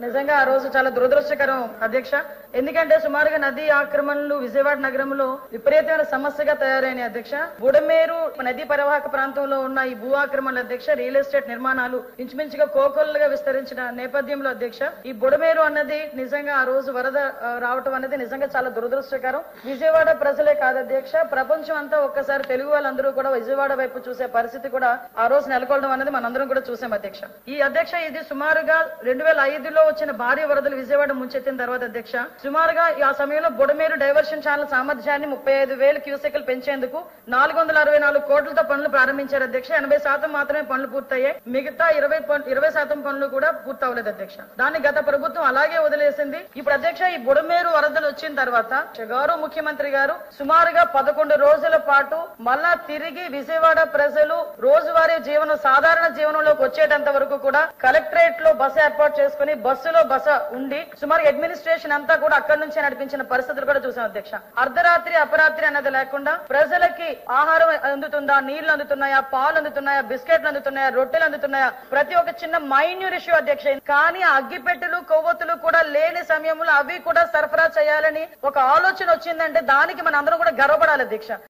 నిజంగా ఆ రోజు చాలా దురదృష్టకరం అధ్యక్ష. ఎందుకంటే సుమారుగా నదీ ఆక్రమణలు విజయవాడ నగరంలో విపరీతమైన సమస్యగా తయారైన అధ్యక్ష. బుడమేరు నదీ పరివాహక ప్రాంతంలో ఉన్న ఈ భూ ఆక్రమణల అధ్యక్ష రియల్ ఎస్టేట్ నిర్మాణాలు ఇంచుమించుగా కోకొల్లుగా విస్తరించిన నేపథ్యంలో అధ్యక్ష ఈ బుడమేరు అన్నది నిజంగా ఆ రోజు వరద రావటం అనేది నిజంగా చాలా దురదృష్టకరం. విజయవాడ ప్రజలే కాదు అధ్యక్ష, ప్రపంచం అంతా ఒక్కసారి తెలుగు వాళ్ళందరూ కూడా విజయవాడ వైపు చూసే పరిస్థితి కూడా ఆ రోజు నెలకొల్వడం అనేది మనందరం కూడా చూసాం అధ్యక్ష. ఈ అధ్యక్ష ఇది సుమారుగా 2005లో వచ్చిన భారీ వరదలు విజయవాడ ముంచెత్తిన తర్వాత అధ్యక్ష సుమారుగా ఆ సమయంలో బుడమేరు డైవర్షన్ ఛానల్ సామర్థ్యాన్ని 35,000 క్యూసెక్లు పెంచేందుకు 464 కోట్లతో పనులు ప్రారంభించారు అధ్యక్ష. 80% మాత్రమే పనులు పూర్తయ్యాయి. మిగతా 20% పనులు కూడా పూర్తవలేదు అధ్యక్ష. దాన్ని గత ప్రభుత్వం అలాగే వదిలేసింది. ఇప్పుడు అధ్యక్ష ఈ బుడమేరు వరదలు వచ్చిన తర్వాత గౌరవ ముఖ్యమంత్రి గారు సుమారుగా 11 రోజుల పాటు మళ్ళా తిరిగి విజయవాడ ప్రజలు రోజువారీ సాధారణ జీవనంలోకి వచ్చేటంత వరకు కూడా కలెక్టరేట్ లో బస ఏర్పాటు చేసుకుని బస్సులో బస ఉండి సుమారు అడ్మినిస్ట్రేషన్ అంతా కూడా అక్కడి నుంచే నడిపించిన పరిస్థితులు కూడా చూసాం అధ్యక్ష. అర్ధరాత్రి అపరాత్రి అన్నది లేకుండా ప్రజలకి ఆహారం అందుతుందా, నీళ్లు అందుతున్నాయా, పాలు అందుతున్నాయా, బిస్కెట్లు అందుతున్నాయా, రొట్టెలు అందుతున్నాయా, ప్రతి ఒక్క చిన్న మైన్యూర్ ఇష్యూ అధ్యక్ష. కానీ అగ్గిపెట్టెలు కొవ్వొత్తులు కూడా లేని సమయంలో అవి కూడా సరఫరా చేయాలని ఒక ఆలోచన వచ్చిందంటే దానికి మన అందరం కూడా గర్వపడాలి అధ్యక్ష.